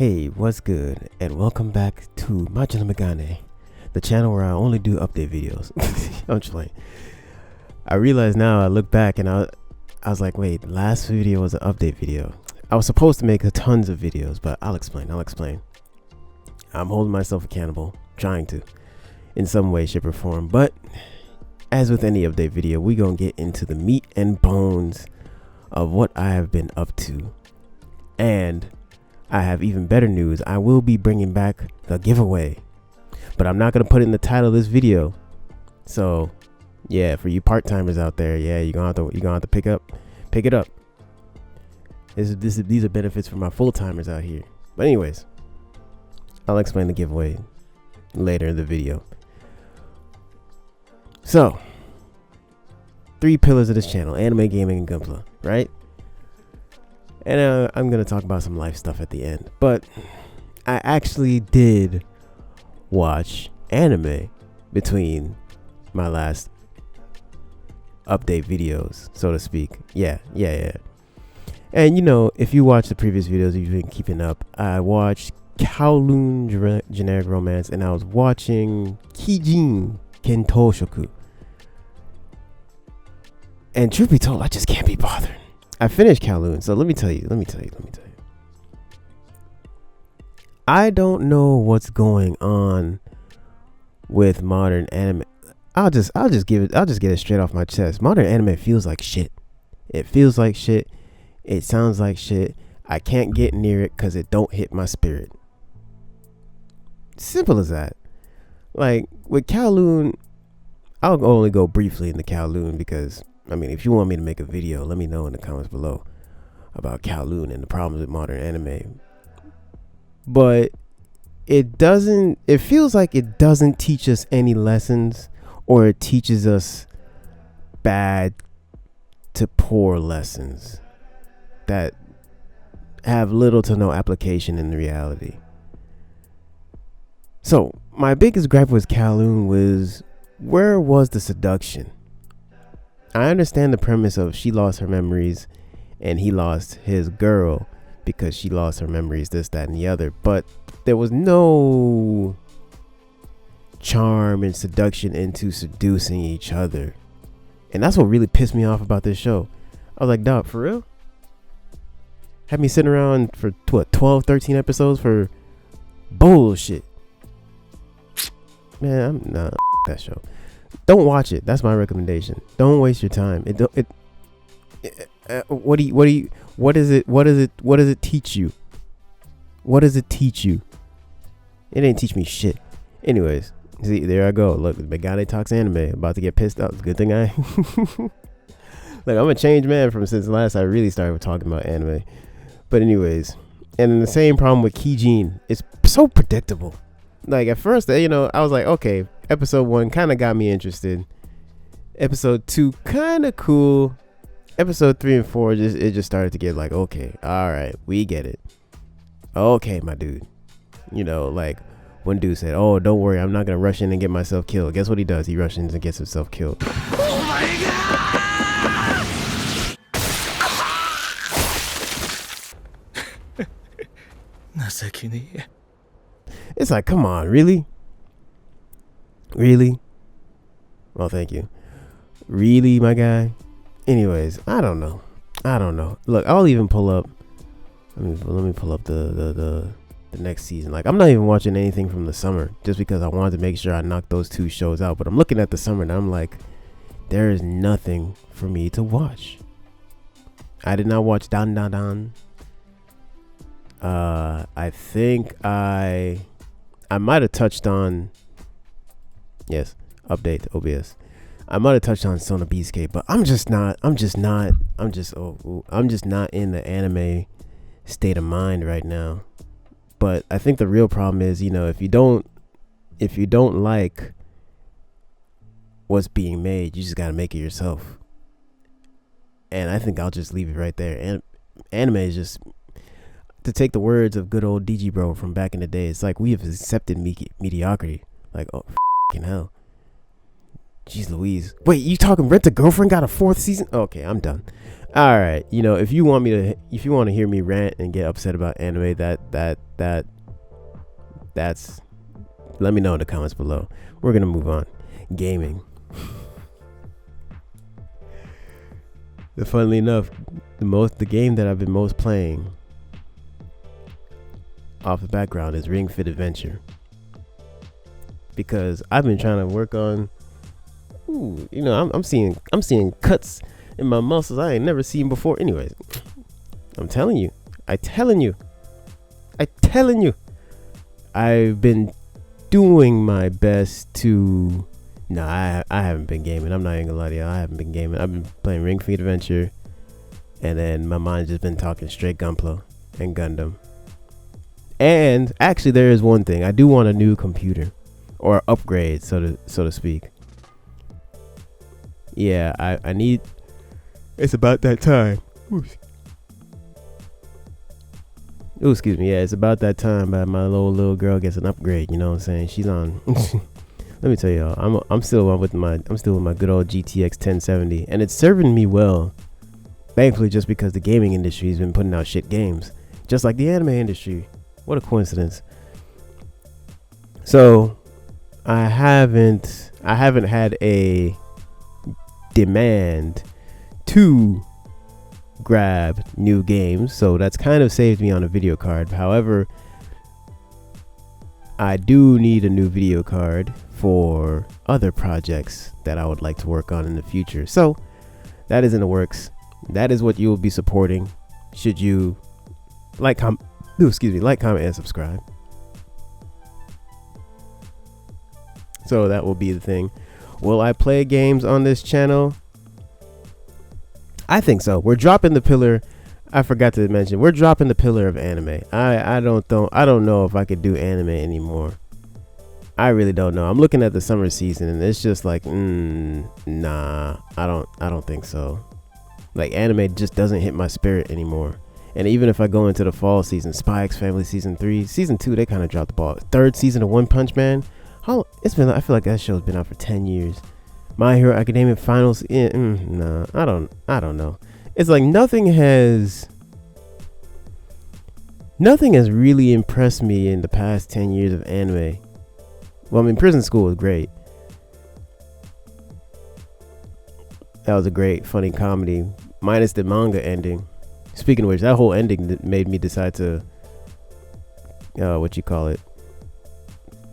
Hey, what's good? And welcome back to Modular Megane, the channel where I only do update videos. I'm just like, I realize now, I look back and I was like, wait, last video was an update video. I was supposed to make tons of videos, but I'll explain. I'm holding myself accountable, trying to, in some way, shape, or form. But as with any update video, we're going to get into the meat and bones of what I have been up to. And I have even better news. I will be bringing back the giveaway, but I'm not going to put it in the title of this video. So yeah, for you part-timers out there, yeah, you're gonna have to pick it up. These are benefits for my full-timers out here. But anyways, I'll explain the giveaway later in the video. So 3 pillars of this channel: anime, gaming, and gunpla, right? And I'm going to talk about some life stuff at the end. But I actually did watch anime between my last update videos, so to speak. Yeah. And you know, if you watch the previous videos, you've been keeping up. I watched Kowloon Generic Romance, and I was watching Kijin Kentoshoku. And truth be told, I just can't be bothered. I finished Kowloon, so let me tell you. I don't know what's going on with modern anime. I'll just get it straight off my chest. Modern anime feels like shit. It feels like shit. It sounds like shit. I can't get near it because it don't hit my spirit. Simple as that. Like with Kowloon, I'll only go briefly into Kowloon because, I mean, if you want me to make a video, let me know in the comments below about Kowloon and the problems with modern anime. But it feels like it doesn't teach us any lessons, or it teaches us bad to poor lessons that have little to no application in reality. So my biggest gripe with Kowloon was, where was the seduction? I understand the premise of she lost her memories and he lost his girl because she lost her memories, this, that, and the other. But there was no charm and seduction into seducing each other. And that's what really pissed me off about this show. I was like, dog, for real? Had me sitting around for 12, 13 episodes for bullshit. Man, I'm not that show. Don't watch it. That's my recommendation. Don't waste your time. What does it teach you? What does it teach you? It ain't teach me shit. Anyways, see, there I go. Look, Megane talks anime. About to get pissed off. Good thing I look, I'm a changed man from since last I really started talking about anime. But anyways, and then the same problem with Kijin. It's so predictable. Like at first, you know, I was like, okay, episode 1 kind of got me interested. Episode 2 kind of cool. Episode 3 and 4 just started to get like, okay, all right, we get it. Okay, my dude. You know, like one dude said, oh, don't worry, I'm not gonna rush in and get myself killed. Guess what he does? He rushes in and gets himself killed. Oh my god! It's like, come on, really? Well, thank you. Really, my guy? Anyways, I don't know. Look, I'll even pull up. Let me pull up the next season. Like, I'm not even watching anything from the summer just because I wanted to make sure I knocked those 2 shows out. But I'm looking at the summer and I'm like, there is nothing for me to watch. I did not watch Dan Dan Dan. I think I might have touched on, yes, update OBS. I might have touched on Sona Beastcade, but I'm just not in the anime state of mind right now. But I think the real problem is, you know, if you don't like what's being made, you just got to make it yourself. And I think I'll just leave it right there. And anime is just, to take the words of good old DG Bro from back in the day, it's like we have accepted mediocrity. Like, oh, f***ing hell. Jeez Louise. Wait, you talking Rent a Girlfriend got a 4th season? Okay, I'm done. All right, if you want to hear me rant and get upset about anime, that's let me know in the comments below. We're gonna move on. Gaming. Funnily enough, the game that I've been most playing off the background is Ring Fit Adventure, because I've been trying to work on. I'm seeing cuts in my muscles I ain't never seen before. Anyways, I'm telling you, I've been doing my best to. No, I haven't been gaming. I'm not even gonna lie to you. I haven't been gaming. I've been playing Ring Fit Adventure, and then my mind's just been talking straight Gunpla and Gundam. And actually, there is one thing. I do want a new computer, or upgrade, so to speak. Yeah, I need. It's about that time. Oh, excuse me. Yeah, it's about that time that my little girl gets an upgrade. You know what I'm saying? She's on. Let me tell y'all, I'm still with my good old GTX 1070, and it's serving me well. Thankfully, just because the gaming industry has been putting out shit games, just like the anime industry. What a coincidence. So, I haven't had a demand to grab new games, so that's kind of saved me on a video card. However, I do need a new video card for other projects that I would like to work on in the future. So that is in the works. That is what you will be supporting should you like, comment, and subscribe. So that will be the thing. Will I play games on this channel? I think so. We're dropping the pillar. I forgot to mention, we're dropping the pillar of anime. I don't know if I could do anime anymore. I really don't know. I'm looking at the summer season, and it's just like, nah. I don't think so. Like, anime just doesn't hit my spirit anymore. And even if I go into the fall season, Spy X Family season 3, season 2, they kind of dropped the ball. Third season of One Punch Man. I feel like that show's been out for 10 years. My Hero Academia finals. Nah, I don't know. It's like nothing has really impressed me in the past 10 years of anime. Well, I mean, Prison School was great. That was a great, funny comedy, minus the manga ending. Speaking of which, that whole ending made me decide to,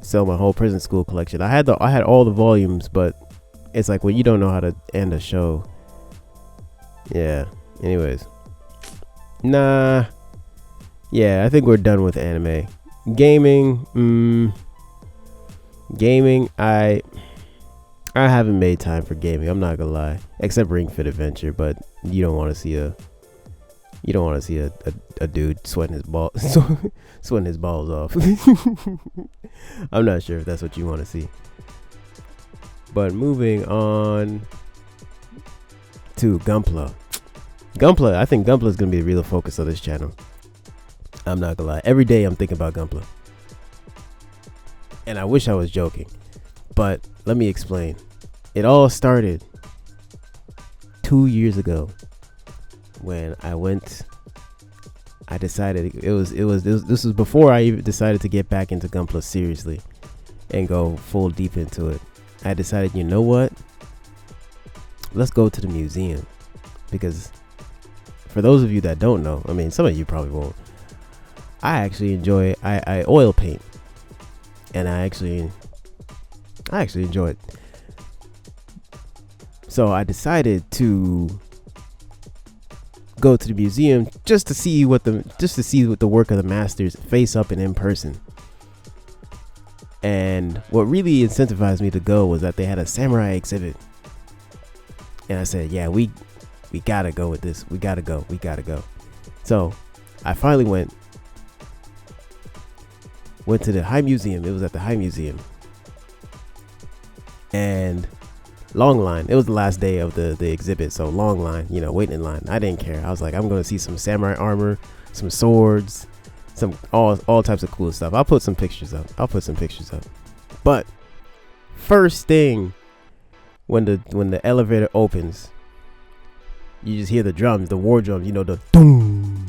sell my whole Prison School collection. I had all the volumes, but it's like when you don't know how to end a show. Yeah. Anyways. Nah. Yeah, I think we're done with anime. Gaming. I haven't made time for gaming. I'm not gonna lie. Except Ring Fit Adventure, but you don't want to see a dude sweating his balls off. I'm not sure if that's what you want to see. But moving on to Gunpla. I think Gunpla is going to be the real focus of this channel. I'm not going to lie. Every day I'm thinking about Gunpla. And I wish I was joking. But let me explain. It all started 2 years ago when I decided this was before I even decided to get back into Gunpla seriously and go full deep into it. I decided, you know what? Let's go to the museum, because for those of you that don't know, I mean, some of you probably won't. I actually enjoy I oil paint, and I actually enjoy it. So I decided to go to the museum just to see what the work of the masters face up and in person. And what really incentivized me to go was that they had a samurai exhibit. And I said, yeah, we gotta go with this. We gotta go. So I finally went to the High Museum. It was at the High Museum. And long line. It was the last day of the exhibit. So long line, waiting in line. I didn't care. I was like, I'm going to see some samurai armor, some swords, some all types of cool stuff. I'll put some pictures up. But first thing, when the elevator opens, You just hear the drums, the war drums, you know, the doom,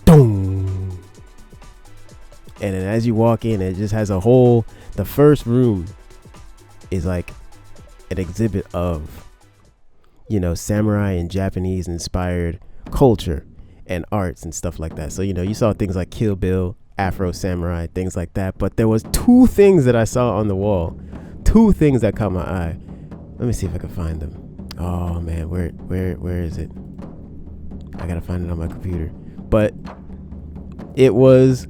doom. And then as you walk in, it just has a whole, the first room is like an exhibit of, you know, samurai and Japanese inspired culture and arts and stuff like that. So, you know, you saw things like Kill Bill, Afro Samurai, things like that. But there was two things that I saw on the wall. Two things that caught my eye. Let me see if I can find them. Oh man, where is it? I gotta find it on my computer. But it was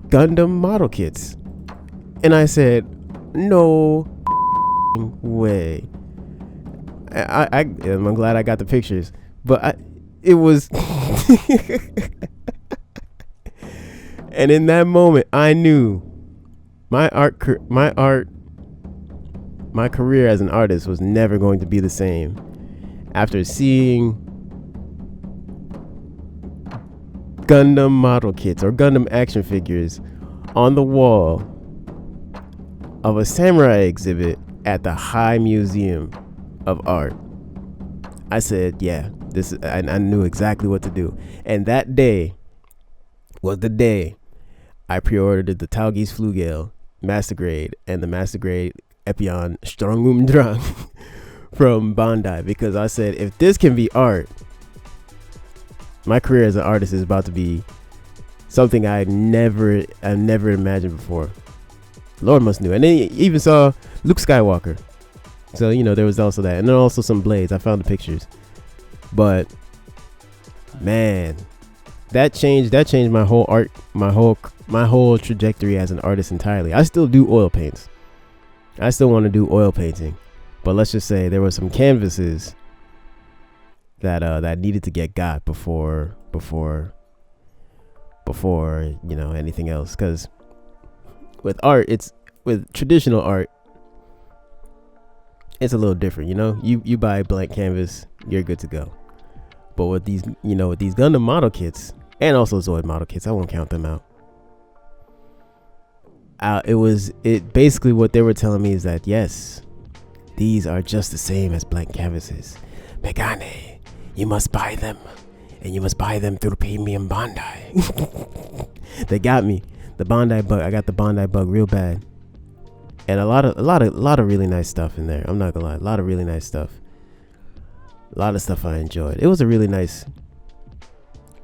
Gundam model kits. And I said, no way. I'm glad I got the pictures. But it was and in that moment I knew my career as an artist was never going to be the same after seeing Gundam model kits or Gundam action figures on the wall of a samurai exhibit at the High Museum of Art. I said, yeah, I knew exactly what to do. And that day was the day I pre-ordered the Taugis Flugel Master Grade and the Master Grade Epion Strongum Drang from Bandai, because I said, if this can be art, my career as an artist is about to be something I never imagined before. Lord must knew. And then you even saw Luke Skywalker. So, you know, there was also that. And then also some blades. I found the pictures. But man, that changed my whole art, my whole trajectory as an artist entirely. I still do oil paints. I still want to do oil painting. But let's just say there were some canvases that needed to get got before you know, anything else. Because with art, with traditional art, it's a little different, you know. You buy a blank canvas, you're good to go. But with these, you know, with these Gundam model kits and also Zoid model kits, I won't count them out. It basically what they were telling me is that yes, these are just the same as blank canvases. Megane, you must buy them, and you must buy them through premium Bandai. They got me. The Bandai bug. I got the Bandai bug real bad. And a lot of really nice stuff in there. I'm not gonna lie, a lot of really nice stuff. A lot of stuff I enjoyed. It was a really nice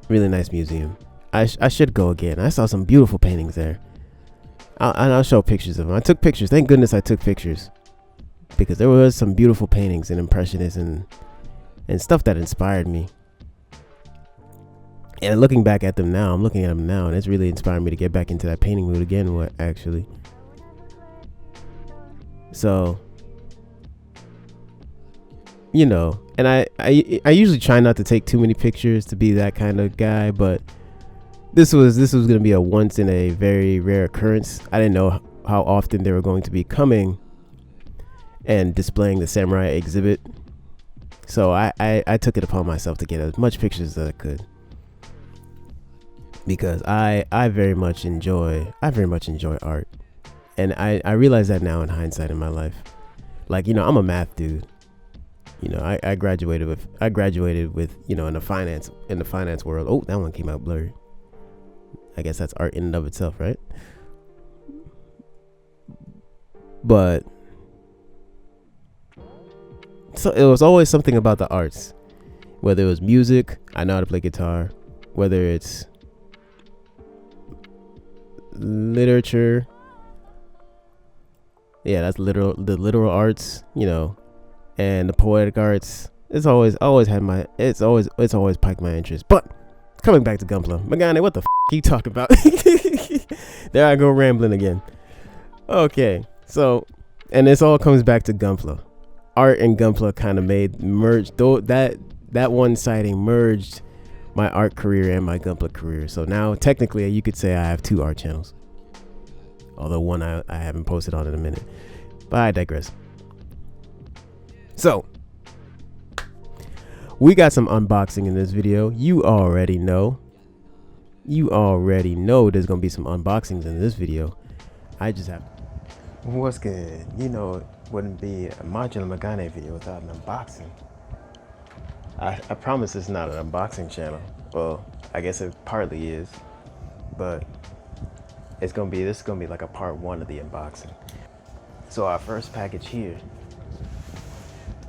museum. I should go again. I saw some beautiful paintings there. I'll show pictures of them. I took pictures. Thank goodness I took pictures, because there was some beautiful paintings and impressionists and stuff that inspired me. And looking back at them now, I'm looking at them now, and it's really inspired me to get back into that painting mood again. Actually. So, you know, and I usually try not to take too many pictures to be that kind of guy, but this was going to be a once in a very rare occurrence. I didn't know how often they were going to be coming and displaying the samurai exhibit. So I took it upon myself to get as much pictures as I could, because I very much enjoy art. And I realize that now in hindsight in my life. Like, you know, I'm a math dude. You know, I graduated with, you know, in the finance world. Oh, that one came out blurry. I guess that's art in and of itself, right? But so it was always something about the arts. Whether it was music, I know how to play guitar. Whether it's literature, yeah, that's the literal arts, you know, and the poetic arts. It's always piqued my interest. But coming back to Gunpla, Megane, what the f you talking about? There I go rambling again. Okay, so, and this all comes back to Gunpla. Art and Gunpla kind of merged. Though that one sighting merged my art career and my Gunpla career. So now technically you could say I have two art channels. Although one I haven't posted on in a minute. But I digress. So, we got some unboxing in this video. You already know there's going to be some unboxings in this video. I just have... What's good? You know wouldn't be a Modular Megane video without an unboxing. I promise it's not an unboxing channel. Well, I guess it partly is, but this is gonna be like a part 1 of the unboxing. So our first package here,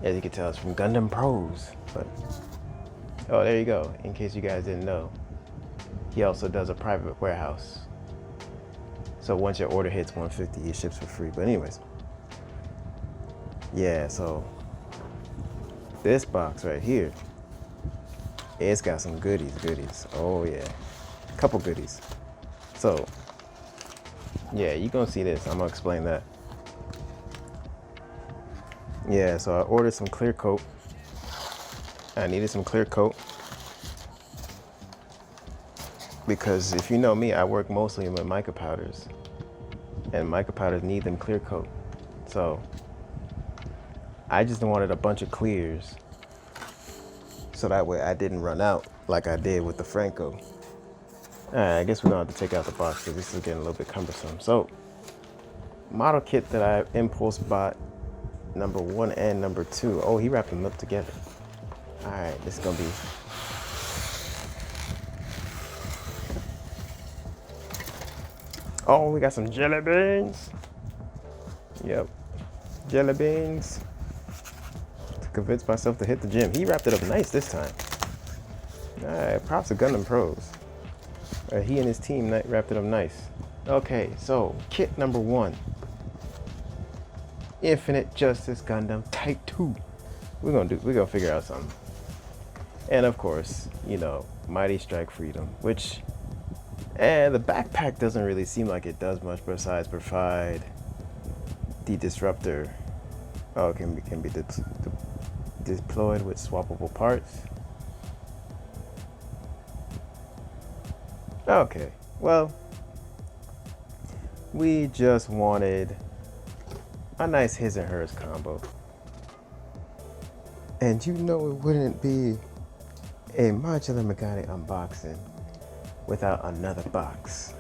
as you can tell, it's from Gundam Pros. But oh, there you go. In case you guys didn't know, he also does a private warehouse. So once your order hits 150, he ships for free. But anyways, yeah. So this box right here, it's got some goodies. Oh yeah, couple goodies. So yeah, you're gonna see this. I'm gonna explain that. Yeah, so I ordered some clear coat. I needed some clear coat because if you know me, I work mostly with mica powders, and mica powders need them clear coat. So I just wanted a bunch of clears so that way I didn't run out like I did with the Franco. All right, I guess we're gonna have to take out the box because this is getting a little bit cumbersome. So model kit that I impulse bought, number 1 and number 2. Oh, he wrapped them up together. All right, this is gonna be. Oh, we got some jelly beans. Yep, jelly beans. To convince myself to hit the gym. He wrapped it up nice this time. All right, props to Gundam Pros. He and his team wrapped it up nice. Okay, so kit number 1. Infinite Justice Gundam Type 2. We're gonna figure out something. And of course, you know, Mighty Strike Freedom, which, and the backpack doesn't really seem like it does much besides provide the disruptor. Oh, it can be deployed with swappable parts. Okay, well, we just wanted a nice his and hers combo. And you know it wouldn't be a Modular Megane unboxing without another box.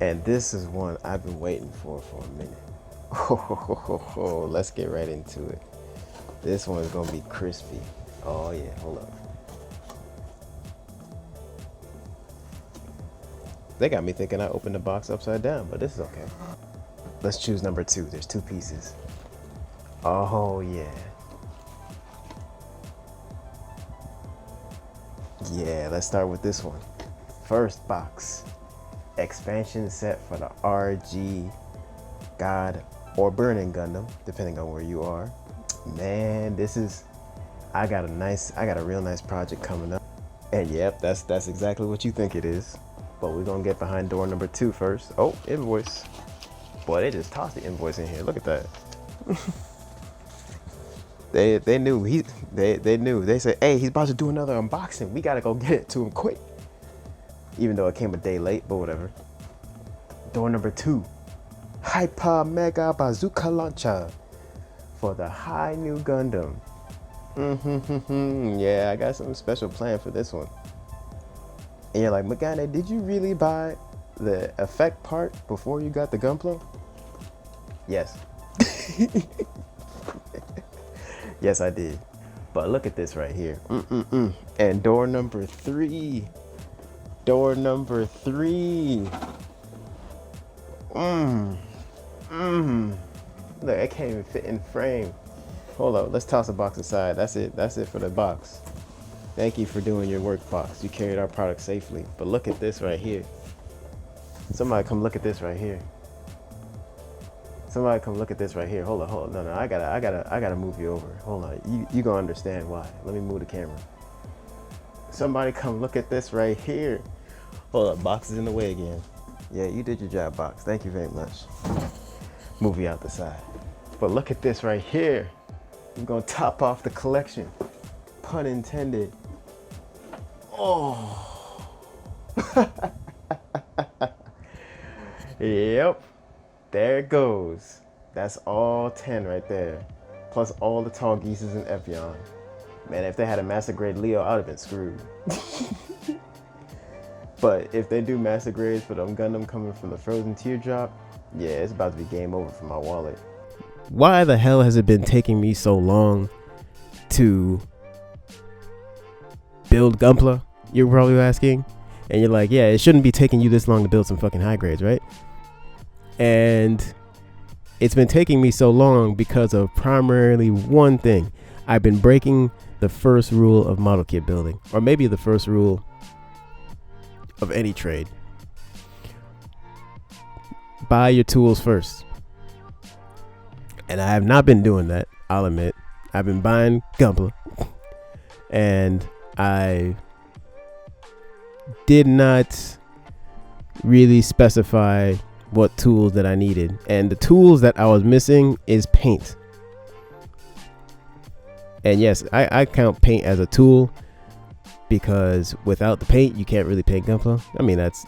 And this is one I've been waiting for a minute. Oh, let's get right into it. This one is gonna be crispy. Oh yeah, hold up. They got me thinking I opened the box upside down, but this is okay. Let's choose number 2. There's 2 pieces. Oh yeah. Yeah, let's start with this one. First box. Expansion set for the RG God or Burning Gundam, depending on where you are. Man, I got a real nice project coming up. And yep, that's exactly what you think it is. But we're gonna get behind door number 2 first. Oh, invoice. Boy, they just tossed the invoice in here. Look at that. They knew. They knew. They said, hey, he's about to do another unboxing. We gotta go get it to him quick. Even though it came a day late, but whatever. Door number 2. Hyper Mega Bazooka Launcher for the High New Gundam. Yeah, I got something special planned for this one. And you're like, Megane, did you really buy the effect part before you got the gunpla? Yes. Yes, I did. But look at this right here. And door number 3. Door number 3. Look, it can't even fit in frame. Hold up, let's toss the box aside. That's it for the box. Thank you for doing your work, box. You carried our product safely. But look at this right here. Somebody come look at this right here. Somebody come look at this right here. Hold on. No, I gotta move you over. Hold on. You gonna understand why. Let me move the camera. Somebody come look at this right here. Hold up, box is in the way again. Yeah, you did your job, box. Thank you very much. Move you out the side. But look at this right here. We're gonna top off the collection. Pun intended. Oh. Yep. There it goes. That's all 10 right there. Plus all the tall geeses and Evian. Man, if they had a master grade Leo, I would have been screwed. But if they do master grades for them Gundam coming from the Frozen Teardrop, yeah, it's about to be game over for my wallet. why the hell has it been taking me so long to build gunpla? You're probably asking. And you're like, yeah, it shouldn't be taking you this long to build some fucking high grades, right? And it's been taking me so long because of primarily one thing. I've been breaking the first rule of model kit building, or maybe the first rule of any trade. Buy your tools first. And I have not been doing that, I'll admit. I've been buying gunpla, and I did not really specify what tools that I needed. And the tools that I was missing is paint. And yes, I count paint as a tool, because without the paint, you can't really paint gunpla. I mean, that's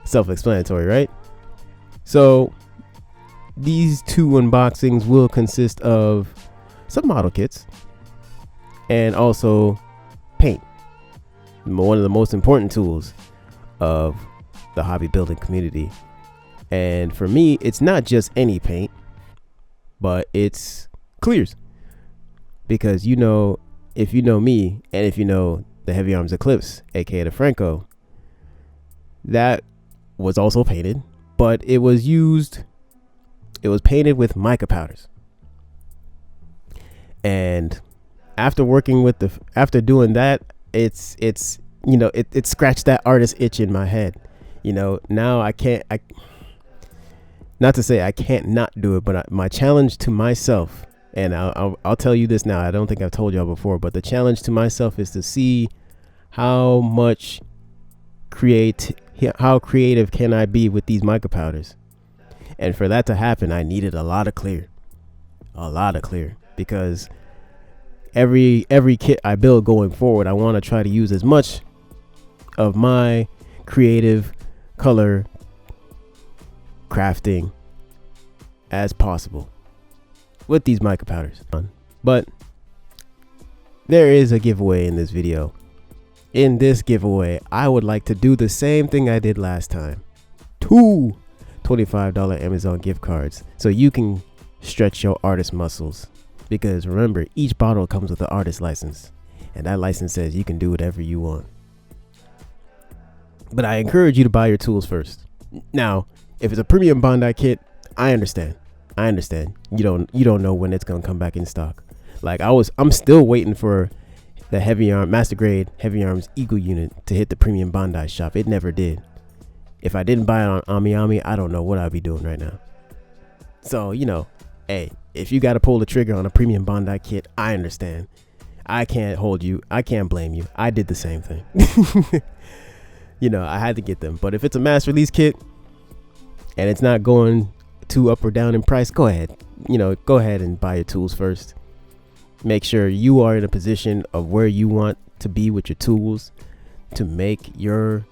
self-explanatory, right? So these 2 unboxings will consist of some model kits and also paint, one of the most important tools of the hobby building community. And for me, it's not just any paint, but it's clears. Because, you know, if you know me, and if you know the Heavy Arms Eclipse, aka the Franco, that was also painted, but it was painted with mica powders. And after doing that, it's you know, it scratched that artist itch in my head. You know, now not to say I can't not do it, but my challenge to myself, and I'll tell you this now, I don't think I've told y'all before, but the challenge to myself is to see how creative can I be with these mica powders. And for that to happen, I needed a lot of clear, because every kit I build going forward, I want to try to use as much of my creative color crafting as possible with these mica powders. But there is a giveaway in this video. In this giveaway, I would like to do the same thing I did last time. 2 $25 Amazon gift cards, so you can stretch your artist muscles. Because remember, each bottle comes with an artist license, and that license says you can do whatever you want. But I encourage you to buy your tools first. Now, if it's a premium Bondi kit, I understand. You don't know when it's gonna come back in stock. Like I'm still waiting for the Master Grade Heavy Arms Eagle unit to hit the premium Bondi shop. It never did. If I didn't buy it on Ami, I don't know what I'd be doing right now. So, you know, hey, if you got to pull the trigger on a premium Bondi kit, I understand. I can't blame you. I did the same thing. You know, I had to get them. But if it's a mass release kit and it's not going too up or down in price, go ahead and buy your tools first. Make sure you are in a position of where you want to be with your tools to make your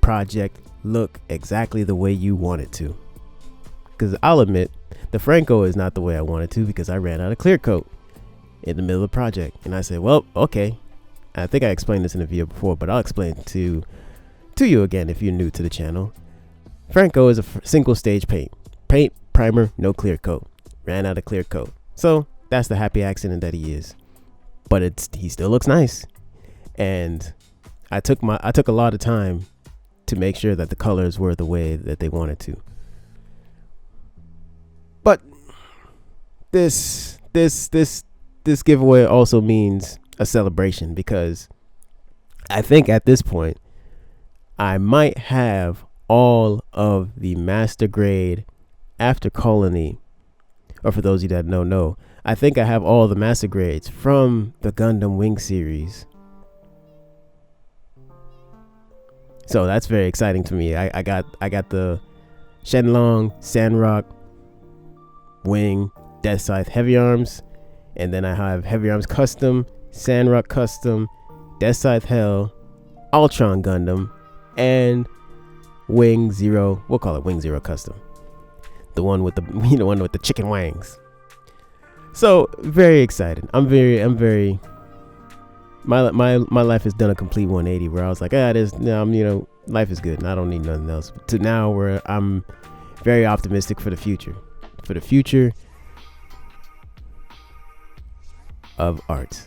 project look exactly the way you want it to. Because I'll admit, the Franco is not the way I wanted to, because I ran out of clear coat in the middle of the project. And I said, well, okay. I think I explained this in a video before, but I'll explain it to you again if you're new to the channel. Franco is a single stage paint, primer, no clear coat. Ran out of clear coat. So that's the happy accident that he is. But he still looks nice. And I took a lot of time to make sure that the colors were the way that they wanted to. But this giveaway also means a celebration, because I think at this point I might have all of the Master Grade After Colony, or for those of you that don't know, I think I have all the Master Grades from the Gundam Wing series. So that's very exciting to me. I got the Shenlong, Sandrock, Wing, Death Scythe Heavy Arms, and then I have Heavy Arms Custom, Sandrock Custom, Death Scythe Hell, Ultron Gundam, and Wing Zero. We'll call it Wing Zero Custom, the one with the one with the chicken wings. So very excited. I'm very. My life has done a complete 180 where I was like, life is good and I don't need nothing else. To now where I'm very optimistic for the future. of art.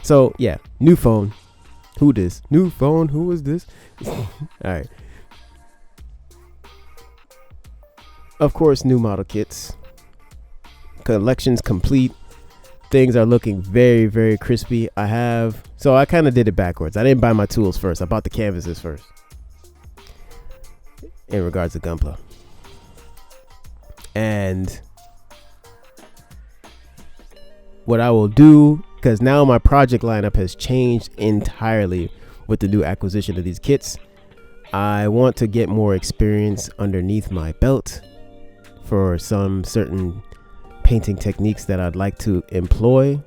So yeah, new phone. Who this? New phone. Who is this? All right. Of course, new model kits. Collections complete. Things are looking very, very crispy. So I kind of did it backwards. I didn't buy my tools first. I bought the canvases first. In regards to gunpla. And what I will do, because now my project lineup has changed entirely with the new acquisition of these kits. I want to get more experience underneath my belt for some certain painting techniques that I'd like to employ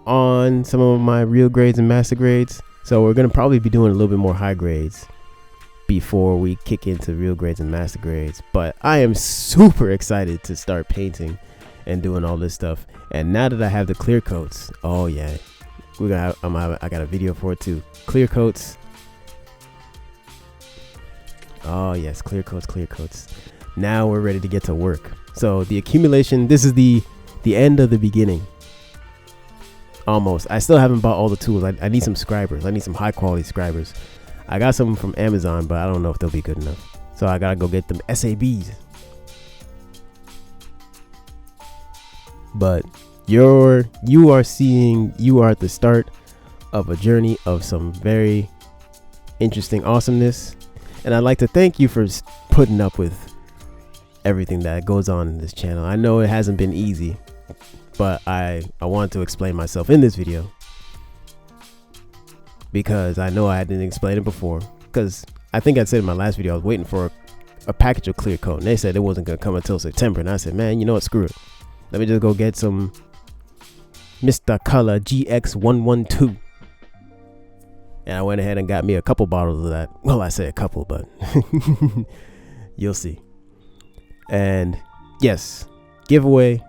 on some of my real grades and master grades. So we're going to probably be doing a little bit more high grades before we kick into real grades and master grades. But I am super excited to start painting and doing all this stuff. And now that I have the clear coats, oh yeah, I got a video for it too. Clear coats. Oh yes, clear coats. Now we're ready to get to work. So the accumulation, this is the end of the beginning. Almost. I still haven't bought all the tools. I need some scribers. I need some high quality scribers. I got some from Amazon, but I don't know if they'll be good enough. So I gotta go get them SABs. But you are at the start of a journey of some very interesting awesomeness. And I'd like to thank you for putting up with everything that goes on in this channel. I know it hasn't been easy, but I want to explain myself in this video because I know I didn't explain it before. Because I think I said in my last video I was waiting for a package of clear coat, and they said it wasn't gonna come until September. And I said, man, you know what? Screw it. Let me just go get some Mr. Color GX112. And I went ahead and got me a couple bottles of that. Well, I say a couple, but you'll see. And yes, giveaway.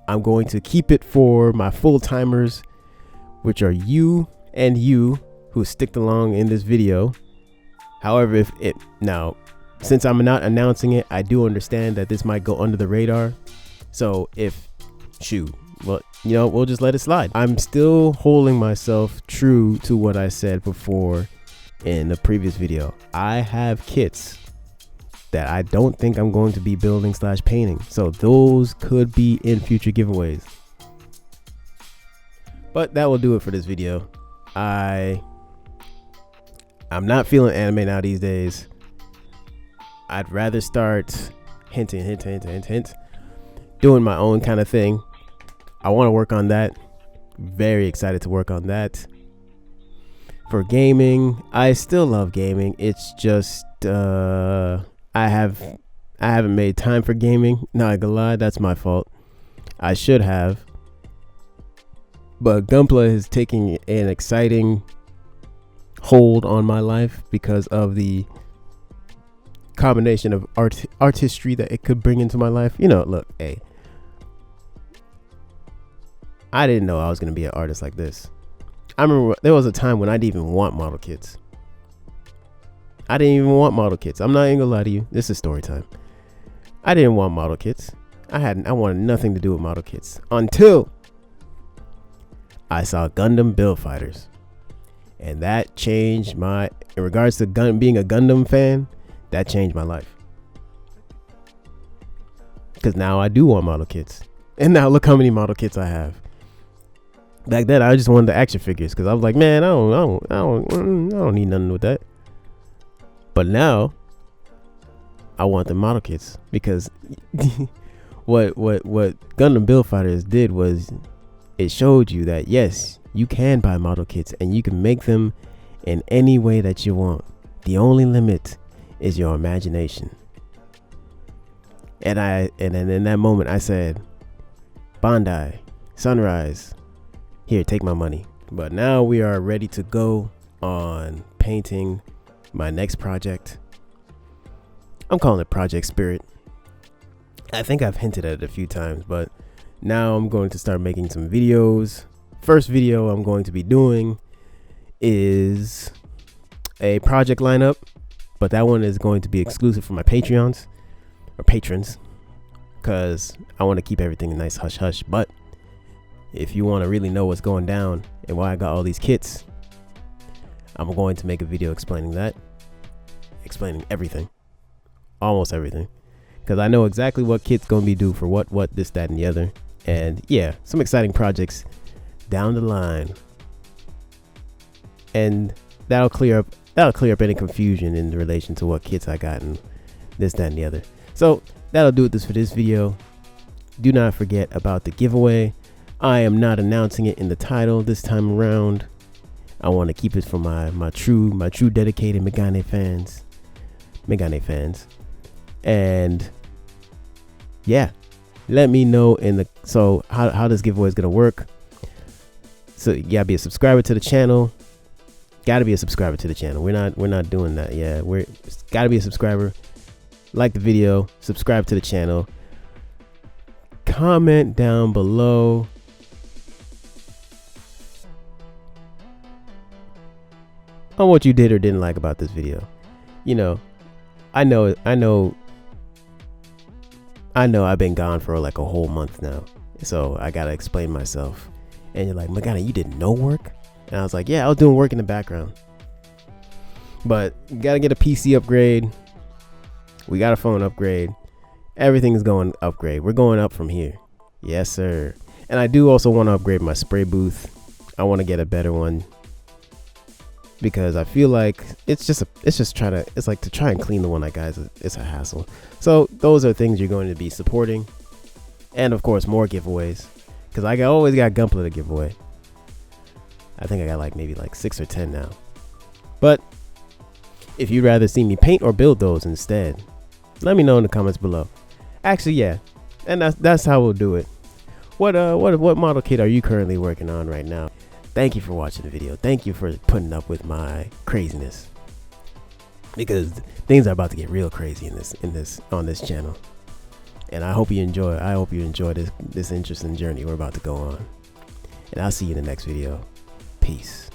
I'm going to keep it for my full timers, which are you and you who sticked along in this video. However, since I'm not announcing it, I do understand that this might go under the radar. So we'll just let it slide. I'm still holding myself true to what I said before in the previous video. I have kits that I don't think I'm going to be building / painting. So those could be in future giveaways. But that will do it for this video. I'm not feeling anime now these days. I'd rather start hint, doing my own kind of thing. I want to work on that. Very excited to work on that. For gaming, I still love gaming. It's just I haven't made time for gaming. Not gonna lie, that's my fault. I should have. But gunpla is taking an exciting hold on my life because of the combination of artistry that it could bring into my life. You know, look, hey, I didn't know I was gonna be an artist like this. I remember there was a time when I didn't even want model kits. I'm not even gonna lie to you. This is story time. I didn't want model kits. I wanted nothing to do with model kits until I saw Gundam Build Fighters. And that changed in regards to being a Gundam fan, that changed my life. Because now I do want model kits. And now look how many model kits I have. Back then I just wanted the action figures because I was like, man, I don't need nothing with that. But now I want the model kits because what Gundam Build Fighters did was it showed you that yes, you can buy model kits and you can make them in any way that you want. The only limit is your imagination. And then in that moment I said, Bandai, Sunrise, here, take my money. But now we are ready to go on painting my next project. I'm calling it Project Spirit. I think I've hinted at it a few times, but now I'm going to start making some videos. First video I'm going to be doing is a project lineup, but that one is going to be exclusive for my Patreons or patrons. because I want to keep everything nice hush hush. But if you want to really know what's going down and why I got all these kits, I'm going to make a video explaining that, explaining everything, almost everything, because I know exactly what kit's going to be due for what, this, that, and the other. And yeah, some exciting projects down the line, and that'll clear up any confusion in relation to what kits I got and this, that, and the other. So that'll do it for this video. Do not forget about the giveaway. I am not announcing it in the title this time around. I want to keep it for my true dedicated Megane fans. And yeah, let me know so how this giveaway is gonna work. So you gotta be a subscriber to the channel. Gotta be a subscriber to the channel. We're not doing that. Yeah, gotta be a subscriber. Like the video, subscribe to the channel. Comment down below on what you did or didn't like about this video. You know, I know I've been gone for like a whole month now, so I gotta explain myself. And you're like, Megane, you did no work? And I was like, yeah, I was doing work in the background. But you gotta get a PC upgrade. We got a phone upgrade. Everything is going upgrade. We're going up from here. Yes, sir. And I do also want to upgrade my spray booth. I want to get a better one, because I feel like it's like to try and clean the one I got, it's a hassle. So those are things you're going to be supporting. And of course, more giveaways, because I always got gunpla to give away. I think I got maybe 6 or 10 now. But if you'd rather see me paint or build those instead, let me know in the comments below. Actually, yeah, and that's how we'll do it. What model kit are you currently working on right now? Thank you for watching the video. Thank you for putting up with my craziness, because things are about to get real crazy on this channel. And I hope you enjoy this interesting journey we're about to go on. And I'll see you in the next video. Peace.